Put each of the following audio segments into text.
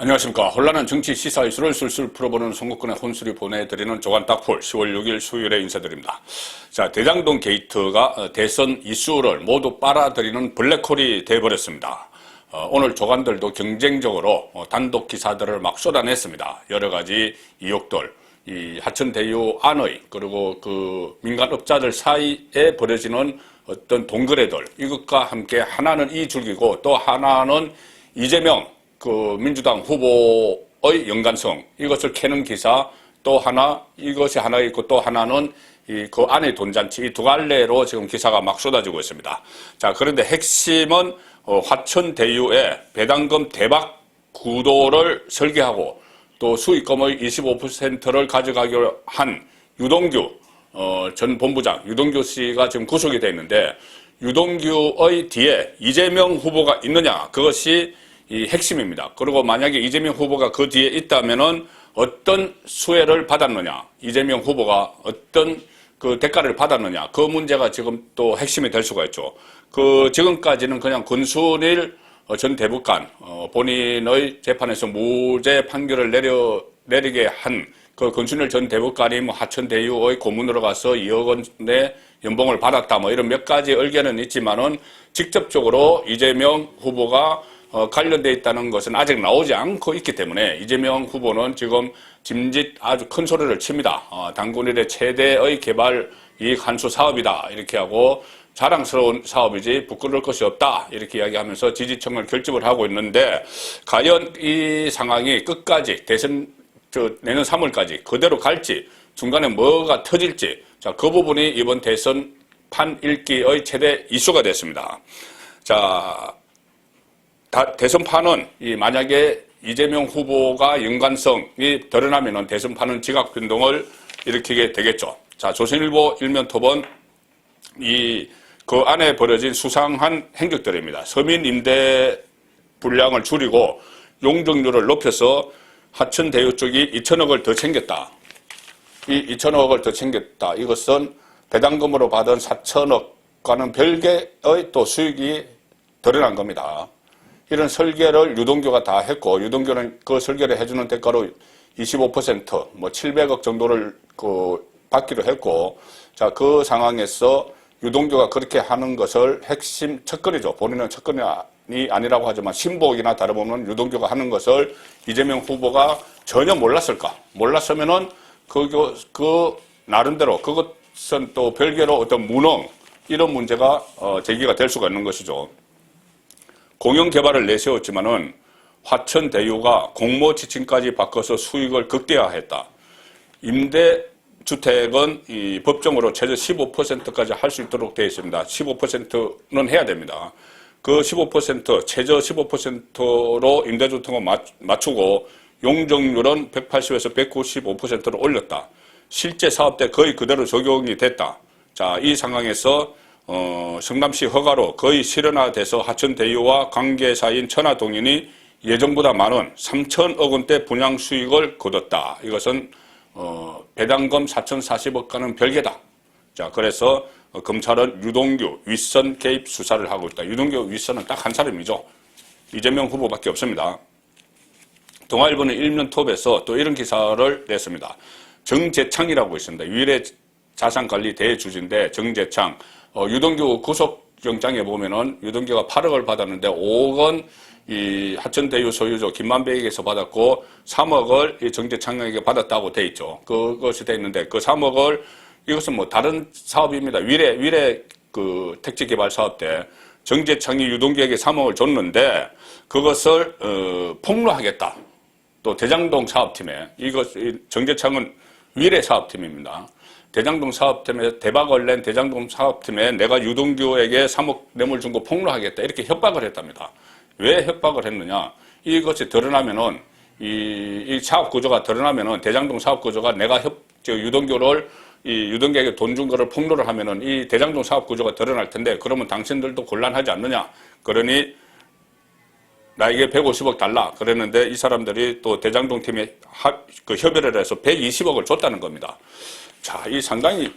안녕하십니까. 혼란한 정치 시사 이슈를 술술 풀어보는 송국근의 혼술이 보내드리는 조간 딱풀 10월 6일 수요일에 인사드립니다. 자, 대장동 게이트가 대선 이슈를 모두 빨아들이는 블랙홀이 돼버렸습니다. 오늘 조간들도 경쟁적으로 단독 기사들을 막 쏟아냈습니다. 여러 가지 의혹들, 이 하천대유 안의 그리고 그 민간업자들 사이에 벌어지는 어떤 동거래들, 이것과 함께 하나는 이줄기고 또 하나는 이재명 민주당 후보의 연관성, 이것을 캐는 기사, 또 하나, 이것이 하나 있고 또 하나는 그 안의 돈잔치, 이 두 갈래로 지금 기사가 막 쏟아지고 있습니다. 자, 그런데 핵심은 화천대유의 배당금 대박 구도를 설계하고 또 수익금의 25%를 가져가기로 한 유동규 전 본부장, 유동규 씨가 지금 구속이 되어 있는데, 유동규의 뒤에 이재명 후보가 있느냐, 그것이 이 핵심입니다. 그리고 만약에 이재명 후보가 그 뒤에 있다면은 어떤 수혜를 받았느냐, 이재명 후보가 어떤 그 대가를 받았느냐, 그 문제가 지금 또 핵심이 될 수가 있죠. 지금까지는 그냥 권순일 전 대법관 본인의 재판에서 무죄 판결을 내리게 한 그 권순일 전 대법관이 하천대유의 고문으로 가서 2억 원의 연봉을 받았다, 이런 몇 가지 의견은 있지만은 직접적으로 이재명 후보가 관련되어 있다는 것은 아직 나오지 않고 있기 때문에 이재명 후보는 지금 짐짓 아주 큰 소리를 칩니다. 단군 일의 최대의 개발 이익 환수 사업이다, 이렇게 하고 자랑스러운 사업이지 부끄러울 것이 없다, 이렇게 이야기하면서 지지층을 결집을 하고 있는데, 과연 이 상황이 끝까지 내년 3월까지 그대로 갈지, 중간에 뭐가 터질지, 자, 그 부분이 이번 대선 판 읽기의 최대 이슈가 됐습니다. 자, 대선판은 만약에 이재명 후보가 연관성이 드러나면은 대선판은 지각 변동을 일으키게 되겠죠. 자, 조선일보 일면 톱은 그 안에 벌어진 수상한 행적들입니다. 서민 임대 분량을 줄이고 용적률을 높여서 하천대유 쪽이 2천억을 더 챙겼다. 이 2천억을 더 챙겼다. 이것은 배당금으로 받은 4천억과는 별개의 또 수익이 드러난 겁니다. 이런 설계를 유동규가 다 했고, 유동규는 그 설계를 해주는 대가로 25% 700억 정도를 받기로 했고, 자, 그 상황에서 유동규가 그렇게 하는 것을 핵심 첫거리죠. 본인은 첫거리 아니라고 하지만 신복이나 다름없는 유동규가 하는 것을 이재명 후보가 전혀 몰랐을까? 몰랐으면은 그 나름대로 그것은 또 별개로 어떤 무능, 이런 문제가 제기가 될 수가 있는 것이죠. 공영개발을 내세웠지만은 화천대유가 공모 지침까지 바꿔서 수익을 극대화했다. 임대주택은 법정으로 최저 15%까지 할 수 있도록 되어 있습니다. 15%는 해야 됩니다. 그 15%, 최저 15%로 임대주택을 맞추고 용적률은 180에서 195%로 올렸다. 실제 사업 때 거의 그대로 적용이 됐다. 자, 이 상황에서 성남시 허가로 거의 실현화돼서 하천대유와 관계사인 천하동인이 예정보다 많은 3천억 원대 분양 수익을 거뒀다. 이것은 배당금 4,040억과는 별개다. 자, 그래서 검찰은 유동규 윗선 개입 수사를 하고 있다. 유동규 윗선은 딱 한 사람이죠. 이재명 후보밖에 없습니다. 동아일보는 일면톱에서 또 이런 기사를 냈습니다. 정재창이라고 있습니다. 위례자산관리 대주주인데 정재창. 유동규 구속영장에 보면은 유동규가 8억을 받았는데 5억은 이 하천대유 소유주 김만배에게서 받았고 3억을 이 정재창에게 받았다고 돼 있죠. 그것이 돼 있는데 그 3억을, 이것은 다른 사업입니다. 위례 택지개발 사업 때 정재창이 유동규에게 3억을 줬는데 그것을 폭로하겠다. 또 대장동 사업팀에, 정재창은 위례 사업팀입니다. 대장동 사업팀에 대박을 낸 대장동 사업팀에 내가 유동규에게 3억 뇌물 준 거 폭로하겠다, 이렇게 협박을 했답니다. 왜 협박을 했느냐? 이것이 드러나면은 이 사업 구조가 드러나면은 대장동 사업 구조가 내가 유동규에게 돈 준 거를 폭로를 하면은 이 대장동 사업 구조가 드러날 텐데, 그러면 당신들도 곤란하지 않느냐? 그러니 나에게 150억 달라 그랬는데 이 사람들이 또 대장동 팀에 협의를 해서 120억을 줬다는 겁니다. 자, 이 상당히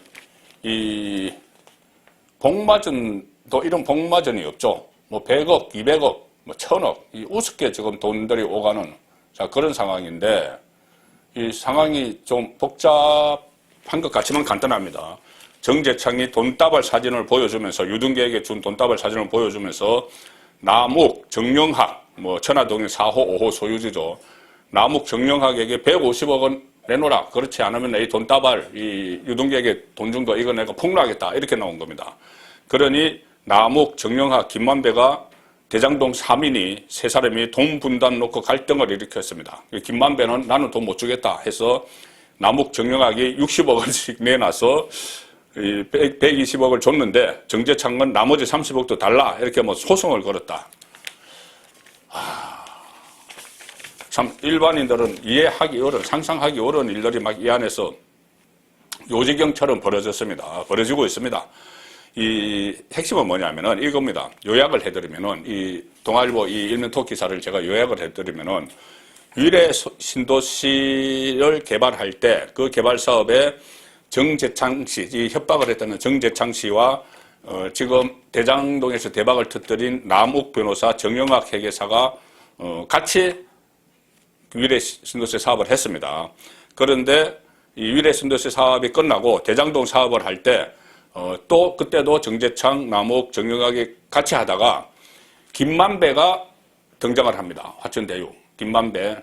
복마전도 이런 복마전이 없죠. 100억, 200억, 1000억, 이 우습게 지금 돈들이 오가는 자, 그런 상황인데, 이 상황이 좀 복잡한 것 같지만 간단합니다. 정재창이 돈다발 사진을 보여주면서, 유등기에게 준 돈다발 사진을 보여주면서, 남욱, 정영학, 천화동인 4호, 5호 소유주죠. 남욱, 정영학에게 150억 원 내놓으라. 그렇지 않으면 이 돈다발, 이 유등기에게 돈 준 거 이거 내가 폭로하겠다. 이렇게 나온 겁니다. 그러니 남욱, 정영학, 김만배가 대장동 3인이 세 사람이 돈 분담 놓고 갈등을 일으켰습니다. 김만배는 나는 돈 못 주겠다 해서 남욱, 정영학이 60억 원씩 내놔서 120억을 줬는데 정재창은 나머지 30억도 달라 이렇게 소송을 걸었다. 참 일반인들은 이해하기 어려운, 상상하기 어려운 일들이 막 이 안에서 요지경처럼 벌어지고 있습니다. 이 핵심은 뭐냐면은 이겁니다. 요약을 해드리면은 이 동아일보 이 일면톡 기사를 제가 요약을 해드리면은 위례 신도시를 개발할 때 그 개발 사업에 정재창 씨, 이 협박을 했다는 정재창 씨와 지금 대장동에서 대박을 터뜨린 남욱 변호사, 정영학 회계사가 같이 위례 신도시 사업을 했습니다. 그런데 이 위례 신도시 사업이 끝나고 대장동 사업을 할 때 또 그때도 정재창, 남욱, 정영학이 같이 하다가 김만배가 등장을 합니다. 화천대유. 김만배,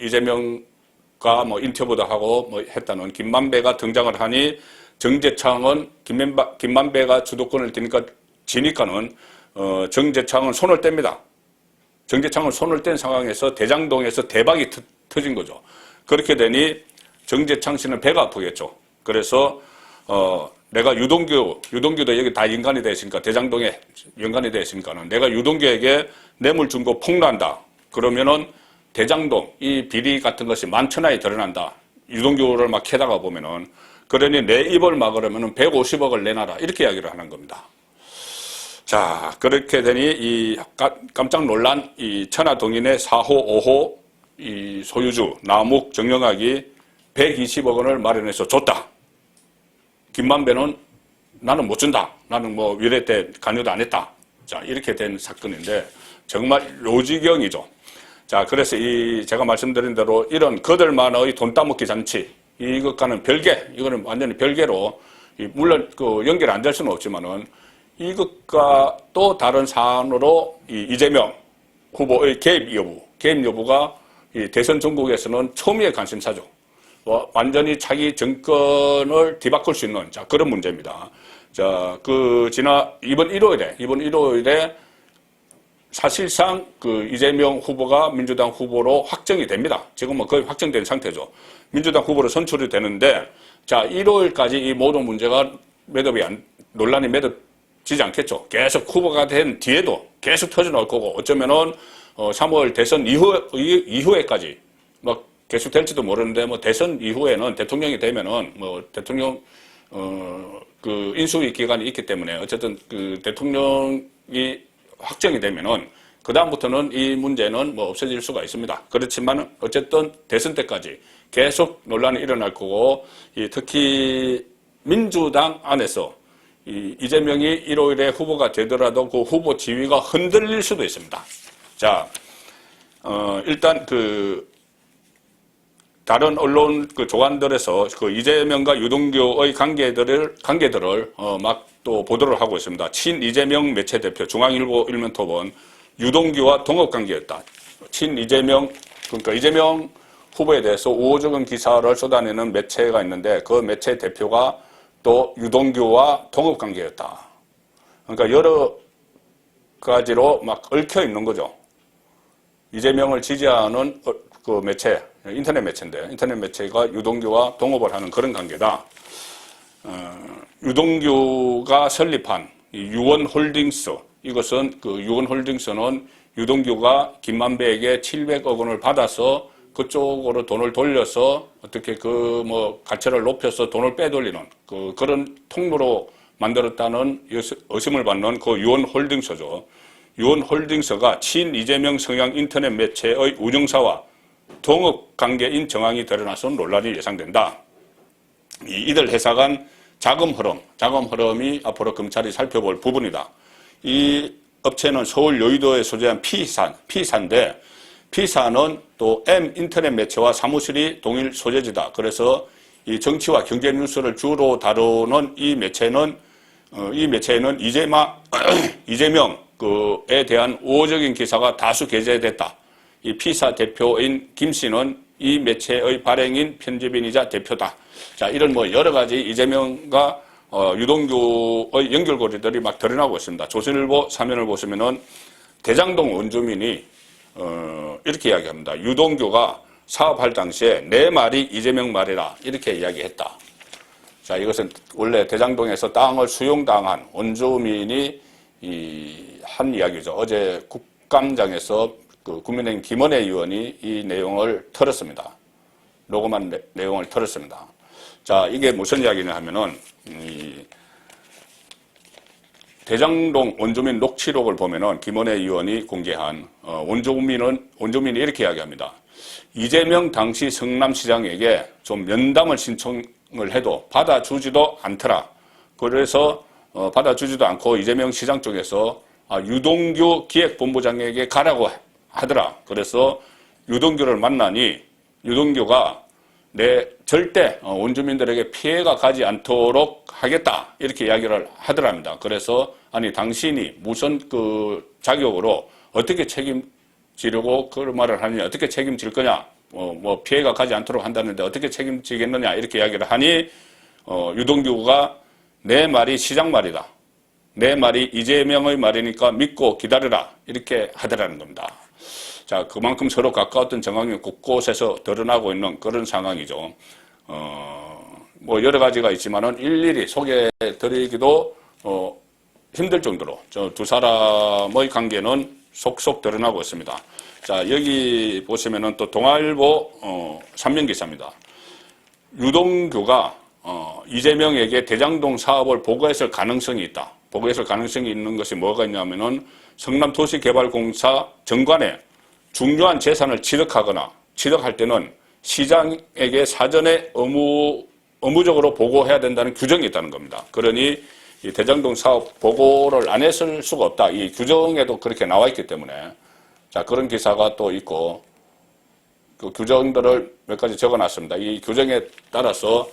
이재명과 인터뷰도 하고 했다는 김만배가 등장을 하니 정재창은 김만배가 주도권을 지니까는 정재창은 손을 뗍니다. 정재창은 손을 뗀 상황에서 대장동에서 대박이 터진 거죠. 그렇게 되니 정재창 씨는 배가 아프겠죠. 그래서 내가 유동규도 여기 다 연관이 되어 있으니까 대장동에 연관이 되어 있으니까는 내가 유동규에게 뇌물 준 거 폭로한다. 그러면은 대장동 이 비리 같은 것이 만천하에 드러난다. 유동규를 막 캐다가 보면은 그러니 내 입을 막으려면은 150억을 내놔라. 이렇게 이야기를 하는 겁니다. 자, 그렇게 되니 이 깜짝 놀란 이 천화동인의 4호, 5호 이 소유주 남욱, 정영학이 120억 원을 마련해서 줬다. 김만배는 나는 못 준다. 나는 위례 때 관여도 안 했다. 자, 이렇게 된 사건인데 정말 요지경이죠. 자, 그래서 제가 말씀드린 대로 이런 거들만의 돈 따먹기 잔치 이것과는 별개, 이거는 완전히 별개로 물론 연결 안 될 수는 없지만은 이것과 또 다른 사안으로 이재명 후보의 개입 여부가 대선 전국에서는 처음의 관심사죠. 완전히 자기 정권을 뒤바꿀 수 있는 그런 문제입니다. 자, 이번 1월에 사실상 이재명 후보가 민주당 후보로 확정이 됩니다. 지금은 거의 확정된 상태죠. 민주당 후보로 선출이 되는데, 자, 1월까지 이 모든 문제가 논란이 매듭지지 않겠죠. 계속 후보가 된 뒤에도 계속 터져나올 거고, 어쩌면은 3월 대선 이후에까지 계속 될지도 모르는데 대선 이후에는 대통령이 되면은 대통령 인수위 기간이 있기 때문에 어쨌든 대통령이 확정이 되면은 그다음부터는 이 문제는 없어질 수가 있습니다. 그렇지만 어쨌든 대선 때까지 계속 논란이 일어날 거고 특히 민주당 안에서 이재명이 1월에 후보가 되더라도 그 후보 지위가 흔들릴 수도 있습니다. 자, 일단 다른 언론 조간들에서 이재명과 유동규의 관계들을 막 또 보도를 하고 있습니다. 친이재명 매체 대표 중앙일보 일면톱은 유동규와 동업관계였다. 그러니까 이재명 후보에 대해서 우호적인 기사를 쏟아내는 매체가 있는데 그 매체 대표가 또 유동규와 동업관계였다. 그러니까 여러 가지로 막 얽혀 있는 거죠. 이재명을 지지하는 매체, 인터넷 매체인데 인터넷 매체가 유동규와 동업을 하는 그런 관계다. 유동규가 설립한 유원홀딩스, 이것은 유원홀딩스는 유동규가 김만배에게 700억 원을 받아서 그쪽으로 돈을 돌려서 어떻게 가치를 높여서 돈을 빼돌리는 그런 통로로 만들었다는 의심을 받는 유원홀딩스죠. 유원홀딩스가 친이재명 성향 인터넷 매체의 운영사와 동업관계인 정황이 드러나서 논란이 예상된다. 이들 회사 간 자금 흐름이 앞으로 검찰이 살펴볼 부분이다. 이 업체는 서울 여의도에 소재한 P사인데 P사는 또 M 인터넷 매체와 사무실이 동일 소재지다. 그래서 이 정치와 경제 뉴스를 주로 다루는 이 매체는 이재명에 대한 우호적인 기사가 다수 게재됐다. 이 P사 대표인 김 씨는 이 매체의 발행인 편집인이자 대표다. 자, 이런 뭐 여러 가지 이재명과 유동규의 연결고리들이 막 드러나고 있습니다. 조선일보 사면을 보시면은 대장동 원주민이 이렇게 이야기합니다. 유동규가 사업할 당시에 내 말이 이재명 말이라 이렇게 이야기했다. 자, 이것은 원래 대장동에서 땅을 수용당한 원주민이 한 이야기죠. 어제 국감장에서 그 국민의힘 김은혜 의원이 이 내용을 털었습니다. 녹음한 내용을 털었습니다. 자, 이게 무슨 이야기냐 하면은 대장동 원주민 녹취록을 보면은 김은혜 의원이 공개한 원주민이 이렇게 이야기합니다. 이재명 당시 성남시장에게 좀 면담을 신청을 해도 받아주지도 않더라. 그래서 받아주지도 않고 이재명 시장 쪽에서 유동규 기획본부장에게 가라고 하더라. 그래서 유동규를 만나니 유동규가 절대 원주민들에게 피해가 가지 않도록 하겠다. 이렇게 이야기를 하더랍니다. 그래서 아니 당신이 무슨 그 자격으로 어떻게 책임지려고 그런 말을 하느냐, 어떻게 책임질 거냐, 뭐 피해가 가지 않도록 한다는데 어떻게 책임지겠느냐 이렇게 이야기를 하니 유동규가 내 말이 시장 말이다. 내 말이 이재명의 말이니까 믿고 기다려라 이렇게 하더라는 겁니다. 자, 그만큼 서로 가까웠던 정황이 곳곳에서 드러나고 있는 그런 상황이죠. 뭐 여러 가지가 있지만은 일일이 소개해드리기도 힘들 정도로 저 두 사람의 관계는 속속 드러나고 있습니다. 자, 여기 보시면은 또 동아일보 3면 기사입니다. 유동규가 이재명에게 대장동 사업을 보고했을 가능성이 있다. 보고했을 가능성이 있는 것이 뭐가 있냐면은 성남도시개발공사 정관에 중요한 재산을 취득하거나 취득할 때는 시장에게 사전에 의무적으로 보고해야 된다는 규정이 있다는 겁니다. 그러니 이 대장동 사업 보고를 안 했을 수가 없다. 이 규정에도 그렇게 나와 있기 때문에 자, 그런 기사가 또 있고 그 규정들을 몇 가지 적어놨습니다. 이 규정에 따라서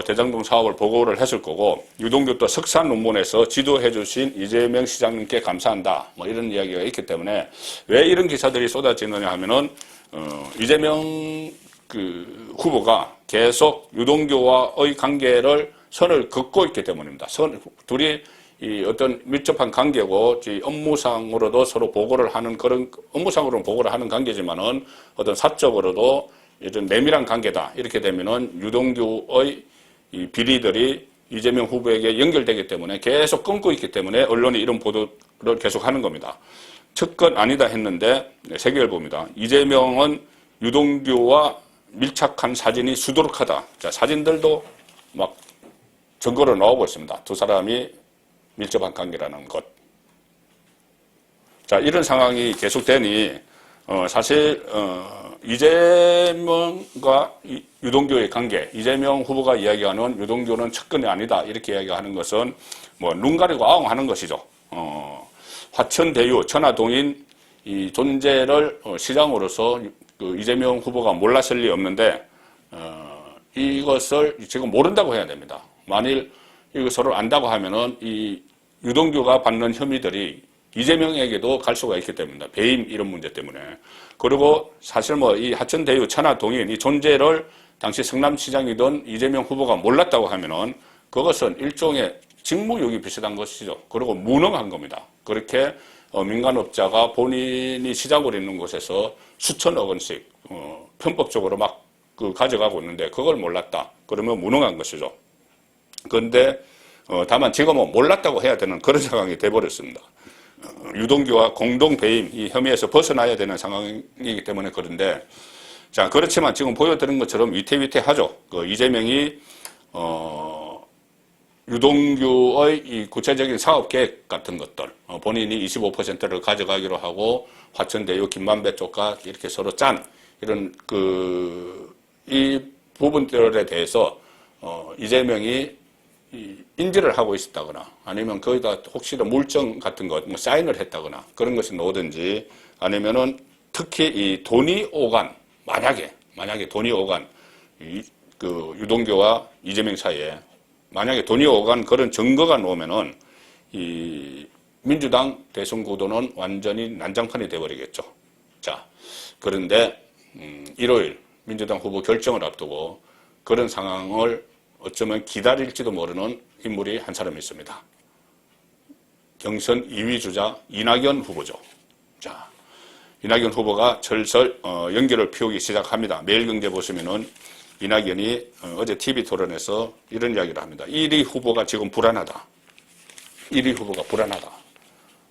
대장동 사업을 보고를 했을 거고 유동규 또 석사 논문에서 지도해 주신 이재명 시장님께 감사한다. 뭐 이런 이야기가 있기 때문에 왜 이런 기사들이 쏟아지느냐 하면은 이재명 그 후보가 계속 유동규와의 관계를 선을 긋고 있기 때문입니다. 둘이 이 어떤 밀접한 관계고 업무상으로도 서로 보고를 하는 그런 업무상으로는 보고를 하는 관계지만은 어떤 사적으로도 이런 내밀한 관계다. 이렇게 되면은 유동규의 이 비리들이 이재명 후보에게 연결되기 때문에 계속 끊고 있기 때문에 언론이 이런 보도를 계속 하는 겁니다. 측근 아니다 했는데 세계일보입니다. 이재명은 유동규와 밀착한 사진이 수두룩하다. 자, 사진들도 막 증거로 나오고 있습니다. 두 사람이 밀접한 관계라는 것. 자, 이런 상황이 계속되니 사실 이재명과 유동규의 관계, 이재명 후보가 이야기하는 유동규는 측근이 아니다 이렇게 이야기하는 것은 뭐 눈 가리고 아웅하는 것이죠. 화천대유, 천화동인 이 존재를 시장으로서 그 이재명 후보가 몰랐을 리 없는데 이것을 지금 모른다고 해야 됩니다. 만일 이거 서로 안다고 하면은 이 유동규가 받는 혐의들이 이재명에게도 갈 수가 있기 때문입니다. 배임 이런 문제 때문에. 그리고 사실 뭐 이 하천대유 천화동인 이 존재를 당시 성남시장이던 이재명 후보가 몰랐다고 하면은 그것은 일종의 직무유기 비슷한 것이죠. 그리고 무능한 겁니다. 그렇게 민간업자가 본인이 시작으로 있는 곳에서 수천억 원씩 편법적으로 막 가져가고 있는데 그걸 몰랐다. 그러면 무능한 것이죠. 그런데 다만 지금은 몰랐다고 해야 되는 그런 상황이 돼버렸습니다. 유동규와 공동 배임 이 혐의에서 벗어나야 되는 상황이기 때문에 그런데 자, 그렇지만 지금 보여드린 것처럼 위태위태하죠. 그 이재명이 유동규의 이 구체적인 사업 계획 같은 것들 본인이 25%를 가져가기로 하고 화천대유 김만배 쪽과 이렇게 서로 짠 이런 이 부분들에 대해서 이재명이 인지를 하고 있었다거나 아니면 거기다 혹시나 물증 같은 것, 뭐 사인을 했다거나 그런 것이 나오든지 아니면은 특히 이 돈이 오간, 만약에 돈이 오간, 그 유동규와 이재명 사이에 만약에 돈이 오간 그런 증거가 나오면은 이 민주당 대선 구도는 완전히 난장판이 되어버리겠죠. 자, 그런데 일요일 민주당 후보 결정을 앞두고 그런 상황을 어쩌면 기다릴지도 모르는 인물이 한 사람 있습니다. 경선 2위 주자 이낙연 후보죠. 자, 이낙연 후보가 슬슬 연기를 피우기 시작합니다. 매일경제 보시면은 이낙연이 어제 TV 토론에서 이런 이야기를 합니다. 1위 후보가 지금 불안하다. 1위 후보가 불안하다.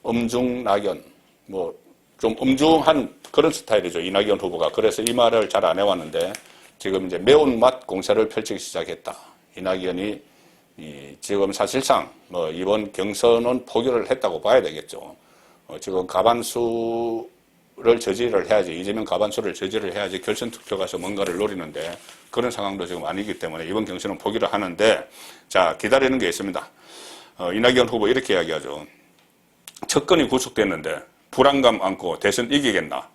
엄중낙연, 뭐 좀 엄중한 그런 스타일이죠. 이낙연 후보가. 그래서 이 말을 잘 안 해왔는데 지금 이제 매운맛 공세를 펼치기 시작했다. 이낙연이 지금 사실상 뭐 이번 경선은 포기를 했다고 봐야 되겠죠. 지금 가반수를 저지를 해야지, 이재명 가반수를 저지를 해야지 결선 투표 가서 뭔가를 노리는데 그런 상황도 지금 아니기 때문에 이번 경선은 포기를 하는데, 자, 기다리는 게 있습니다. 이낙연 후보 이렇게 이야기하죠. 척건이 구속됐는데 불안감 안고 대선 이기겠나?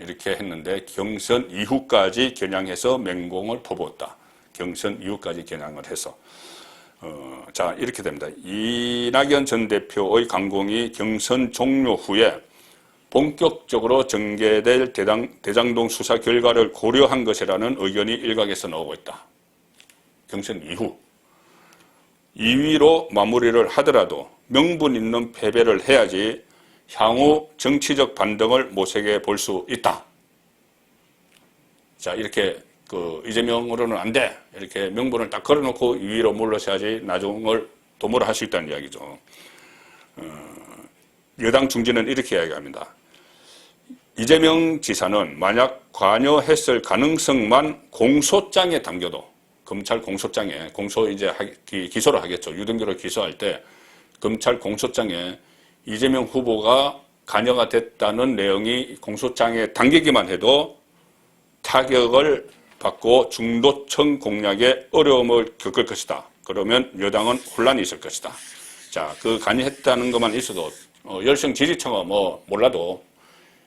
이렇게 했는데 경선 이후까지 겨냥해서 맹공을 퍼부었다. 경선 이후까지 겨냥을 해서. 자, 이렇게 됩니다. 이낙연 전 대표의 강공이 경선 종료 후에 본격적으로 전개될 대장동 수사 결과를 고려한 것이라는 의견이 일각에서 나오고 있다. 경선 이후. 2위로 마무리를 하더라도 명분 있는 패배를 해야지 향후 정치적 반등을 모색해 볼 수 있다. 자, 이렇게 이재명으로는 안 돼. 이렇게 명분을 딱 걸어놓고 2위로 물러서야지 나중을 도모를 할 수 있다는 이야기죠. 여당 중진은 이렇게 이야기합니다. 이재명 지사는 만약 관여했을 가능성만 공소장에 담겨도, 검찰 공소장에, 기소를 하겠죠. 유동규를 기소할 때 검찰 공소장에 이재명 후보가 관여가 됐다는 내용이 공소장에 담기기만 해도 타격을 받고 중도층 공략에 어려움을 겪을 것이다. 그러면 여당은 혼란이 있을 것이다. 자, 그 관여했다는 것만 있어도 열성 지지층은 뭐 몰라도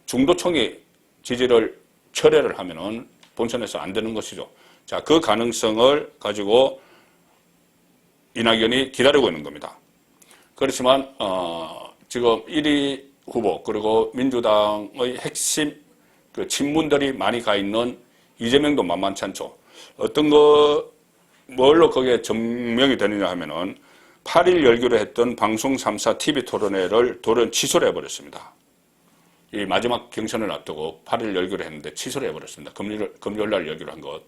중도층이 지지를 철회를 하면은 본선에서 안 되는 것이죠. 자, 그 가능성을 가지고 이낙연이 기다리고 있는 겁니다. 그렇지만 지금 1위 후보 그리고 민주당의 핵심 친문들이 많이 가 있는 이재명도 만만치 않죠. 뭘로 그게 증명이 되느냐 하면은 8일 열기로 했던 방송 3사 TV 토론회를 돌연 취소를 해버렸습니다. 이 마지막 경선을 앞두고 8일 열기로 했는데 취소를 해버렸습니다. 금요일 날 열기로 한 것.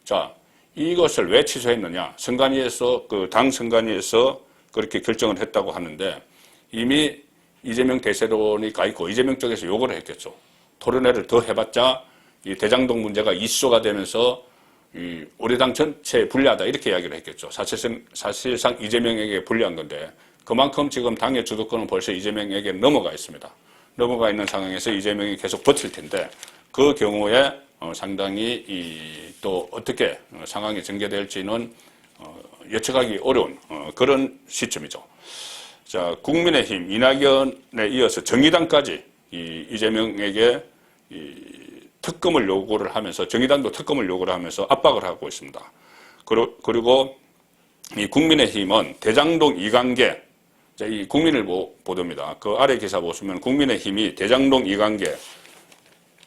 자, 이것을 왜 취소했느냐? 선관위에서, 당 선관위에서 그렇게 결정을 했다고 하는데 이미 이재명 대세론이 가 있고 이재명 쪽에서 요구를 했겠죠. 토론회를 더 해봤자 이 대장동 문제가 이슈가 되면서 우리 당 전체에 불리하다 이렇게 이야기를 했겠죠. 사실상 이재명에게 불리한 건데 그만큼 지금 당의 주도권은 벌써 이재명에게 넘어가 있습니다. 넘어가 있는 상황에서 이재명이 계속 버틸 텐데 그 경우에 상당히 또 어떻게 상황이 전개될지는 예측하기 어려운 그런 시점이죠. 자, 국민의힘 이낙연에 이어서 정의당까지 이재명에게 특검을 요구를 하면서 정의당도 특검을 요구를 하면서 압박을 하고 있습니다. 그리고 이 국민의힘은 대장동 이관계, 이 국민일보 보도입니다. 그 아래 기사 보시면 국민의힘이 대장동 이관계,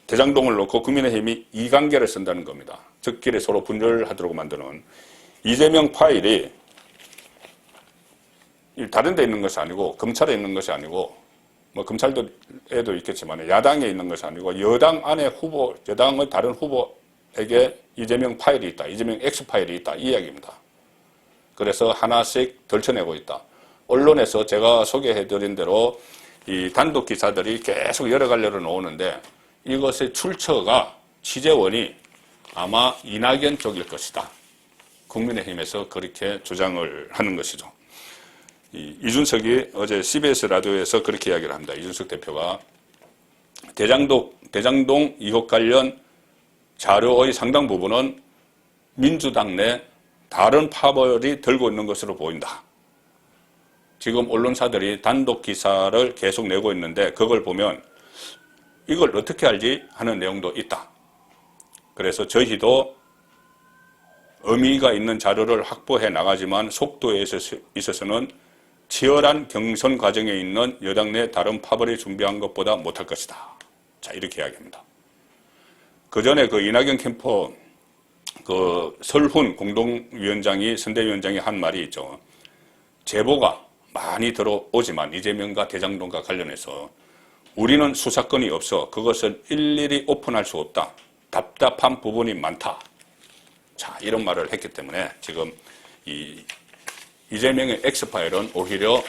대장동을 놓고 국민의힘이 이관계를 쓴다는 겁니다. 적끼리 서로 분열하도록 만드는 이재명 파일이 다른 데 있는 것이 아니고 검찰에 있는 것이 아니고 뭐 검찰에도 있겠지만 야당에 있는 것이 아니고 여당 안에 여당의 다른 후보에게 이재명 파일이 있다. 이재명 X 파일이 있다. 이 이야기입니다. 그래서 하나씩 덜쳐내고 있다. 언론에서 제가 소개해드린 대로 이 단독 기사들이 계속 여러 갈래로 나오는데 이것의 출처가 취재원이 아마 이낙연 쪽일 것이다. 국민의힘에서 그렇게 주장을 하는 것이죠. 이준석이 어제 CBS 라디오에서 그렇게 이야기를 합니다. 이준석 대표가 대장동 의혹 관련 자료의 상당 부분은 민주당 내 다른 파벌이 들고 있는 것으로 보인다. 지금 언론사들이 단독 기사를 계속 내고 있는데 그걸 보면 이걸 어떻게 알지 하는 내용도 있다. 그래서 저희도 의미가 있는 자료를 확보해 나가지만 속도에 있어서는 치열한 경선 과정에 있는 여당 내 다른 파벌이 준비한 것보다 못할 것이다. 자, 이렇게 이야기합니다. 그 전에 그 이낙연 캠프 그 설훈 공동위원장이, 선대위원장이 한 말이 있죠. 제보가 많이 들어오지만 이재명과 대장동과 관련해서 우리는 수사권이 없어 그것을 일일이 오픈할 수 없다. 답답한 부분이 많다. 자, 이런 말을 했기 때문에 지금 이재명의 X파일은 오히려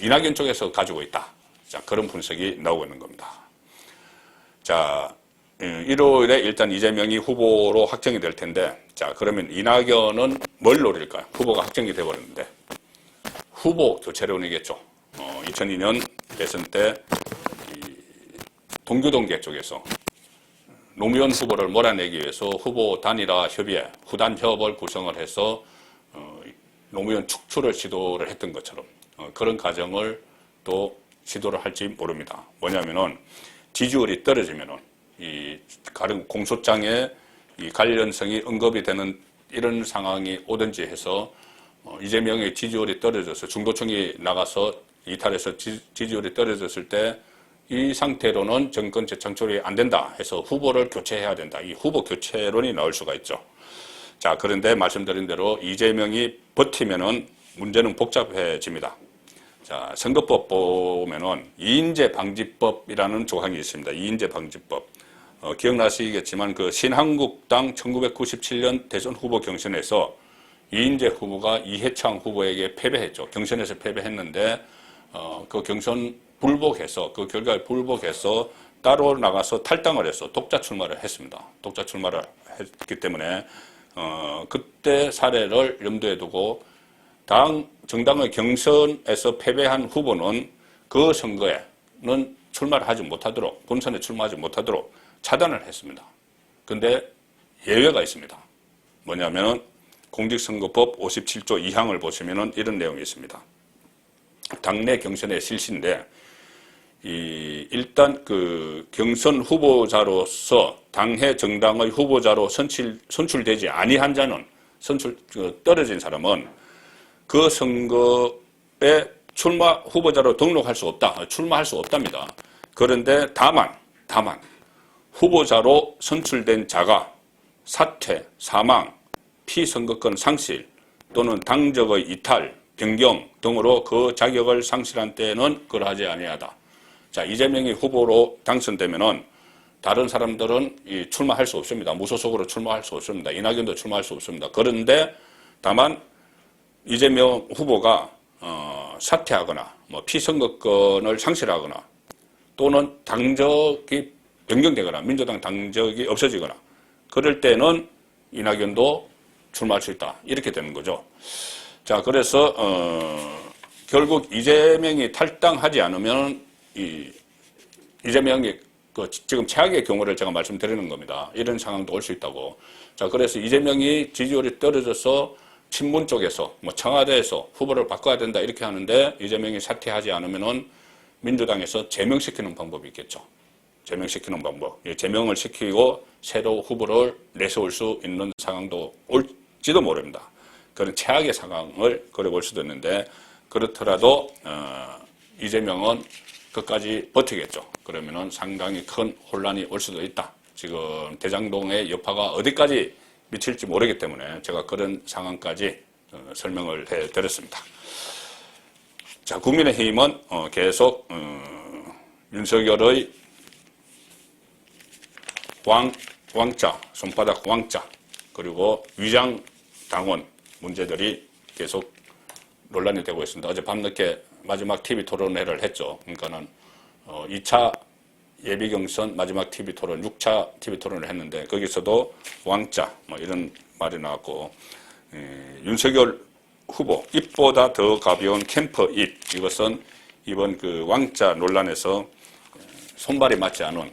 이낙연 쪽에서 가지고 있다. 자, 그런 분석이 나오고 있는 겁니다. 자, 1월에 일단 이재명이 후보로 확정이 될 텐데, 자, 그러면 이낙연은 뭘 노릴까요? 후보가 확정이 돼버렸는데 후보 교체론이겠죠. 2002년 대선 때 동교동계 쪽에서 노무현 후보를 몰아내기 위해서 후보 단일화 협의회, 후단협을 구성을 해서 노무현 축출을 시도를 했던 것처럼 그런 과정을 또 시도를 할지 모릅니다. 뭐냐면은 지지율이 떨어지면은 이 가령 공소장에 이 관련성이 언급이 되는 이런 상황이 오든지 해서 이재명의 지지율이 떨어져서 중도층이 나가서 이탈해서 지지율이 떨어졌을 때 이 상태로는 정권 재창출이 안 된다 해서 후보를 교체해야 된다. 이 후보 교체론이 나올 수가 있죠. 자, 그런데 말씀드린 대로 이재명이 버티면은 문제는 복잡해집니다. 자, 선거법 보면은 이인제 방지법이라는 조항이 있습니다. 이인제 방지법. 기억나시겠지만 그 신한국당 1997년 대선 후보 경선에서 이인재 후보가 이해창 후보에게 패배했죠. 경선에서 패배했는데 그 경선 불복해서 그 결과에 불복해서 따로 나가서 탈당을 해서 독자 출마를 했습니다. 독자 출마를 했기 때문에 그때 사례를 염두에 두고 정당의 경선에서 패배한 후보는 그 선거에는 출마를 하지 못하도록, 본선에 출마하지 못하도록 차단을 했습니다. 근데 예외가 있습니다. 뭐냐면은 공직선거법 57조 2항을 보시면은 이런 내용이 있습니다. 당내 경선의 실시인데 일단 그 경선 후보자로서 당해 정당의 후보자로 선출되지 아니한 자는 떨어진 사람은 그 선거에 출마 후보자로 등록할 수 없다. 출마할 수 없답니다. 그런데 다만 후보자로 선출된 자가 사퇴, 사망, 피선거권 상실 또는 당적의 이탈, 변경 등으로 그 자격을 상실한 때에는 그러하지 아니하다. 자, 이재명이 후보로 당선되면은 다른 사람들은 출마할 수 없습니다. 무소속으로 출마할 수 없습니다. 이낙연도 출마할 수 없습니다. 그런데 다만 이재명 후보가 사퇴하거나 뭐 피선거권을 상실하거나 또는 당적이 변경되거나 민주당 당적이 없어지거나 그럴 때는 이낙연도 출마할 수 있다. 이렇게 되는 거죠. 자, 그래서 결국 이재명이 탈당하지 않으면 이재명이 지금 최악의 경우를 제가 말씀드리는 겁니다. 이런 상황도 올 수 있다고. 자, 그래서 이재명이 지지율이 떨어져서 친문 쪽에서 뭐 청와대에서 후보를 바꿔야 된다 이렇게 하는데 이재명이 사퇴하지 않으면은 민주당에서 제명시키는 방법이 있겠죠. 제명시키는 방법. 제명을 시키고 새로 후보를 내세울 수 있는 상황도 올지도 모릅니다. 그런 최악의 상황을 그려볼 수도 있는데 그렇더라도 이재명은 끝까지 버티겠죠. 그러면은 상당히 큰 혼란이 올 수도 있다. 지금 대장동의 여파가 어디까지 미칠지 모르기 때문에 제가 그런 상황까지 설명을 해드렸습니다. 자, 국민의힘은 계속 윤석열의 왕자, 손바닥 왕자, 그리고 위장 당원 문제들이 계속 논란이 되고 있습니다. 어제 밤늦게 마지막 TV 토론회를 했죠. 그러니까는 2차 예비경선 마지막 TV 토론, 6차 TV 토론을 했는데 거기서도 왕자 뭐 이런 말이 나왔고 윤석열 후보 입보다 더 가벼운 캠프 입 이것은 이번 그 왕자 논란에서 손발이 맞지 않은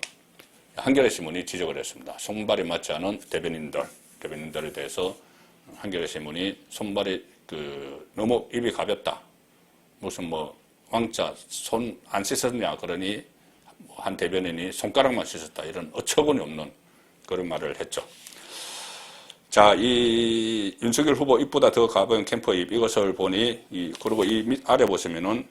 한겨레 신문이 지적을 했습니다. 손발이 맞지 않은 대변인들에 대해서 한겨레 신문이 손발이 너무 입이 가볍다. 무슨 뭐 왕자 손 안 씻었냐 그러니 한 대변인이 손가락만 씻었다 이런 어처구니 없는 그런 말을 했죠. 자, 이 윤석열 후보 입보다 더 가벼운 캠프 입 이것을 보니 그리고 이 밑 아래 보시면은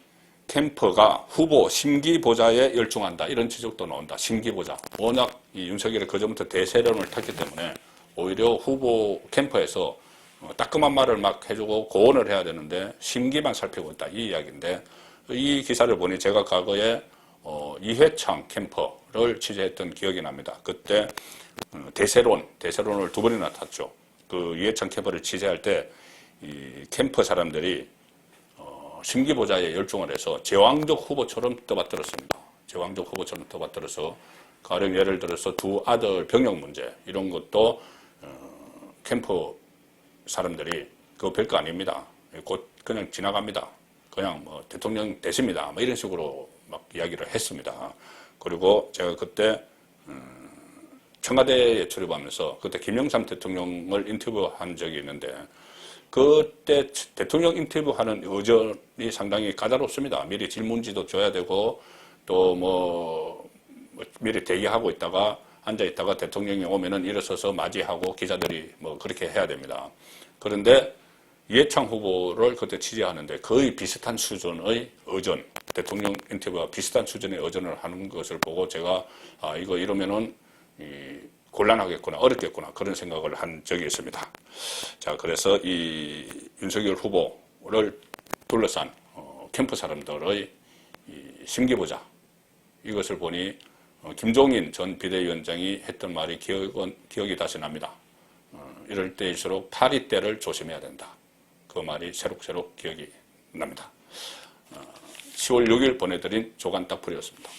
캠프가 후보 심기보자에 열중한다 이런 지적도 나온다. 심기보자. 워낙 이 윤석열이 그전부터 대세론을 탔기 때문에 오히려 후보 캠프에서 따끔한 말을 막 해주고 고언을 해야 되는데 심기만 살피고 있다 이 이야기인데 이 기사를 보니 제가 과거에 이회창 캠퍼를 취재했던 기억이 납니다. 그때 대세론을 두 번이나 탔죠. 그 이회창 캠퍼를 취재할 때 이 캠퍼 사람들이 심기보자에 열중을 해서 제왕적 후보처럼 떠받들었습니다. 제왕적 후보처럼 떠받들어서 가령 예를 들어서 두 아들 병역 문제 이런 것도 캠퍼 사람들이 그거 별거 아닙니다. 곧 그냥 지나갑니다. 그냥 뭐 대통령 되십니다. 뭐 이런 식으로 막 이야기를 했습니다. 그리고 제가 그때 청와대에 출입하면서 그때 김영삼 대통령을 인터뷰한 적이 있는데 그때 대통령 인터뷰하는 여전히 상당히 까다롭습니다. 미리 질문지도 줘야 되고 또 뭐 미리 대기하고 있다가 앉아있다가 대통령이 오면은 일어서서 맞이하고 기자들이 뭐 그렇게 해야 됩니다. 그런데 이해창 후보를 그때 취재하는데 거의 비슷한 수준의 어전, 대통령 인터뷰와 비슷한 수준의 어전을 하는 것을 보고 제가 이거 이러면은 곤란하겠구나, 어렵겠구나 그런 생각을 한 적이 있습니다. 자, 그래서 이 윤석열 후보를 둘러싼 캠프 사람들의 심기보자 이것을 보니 김종인 전 비대위원장이 했던 말이 기억이 다시 납니다. 이럴 때일수록 파리떼를 조심해야 된다. 그 말이 새록새록 기억이 납니다. 10월 6일 보내드린 조간 딱풀이었습니다.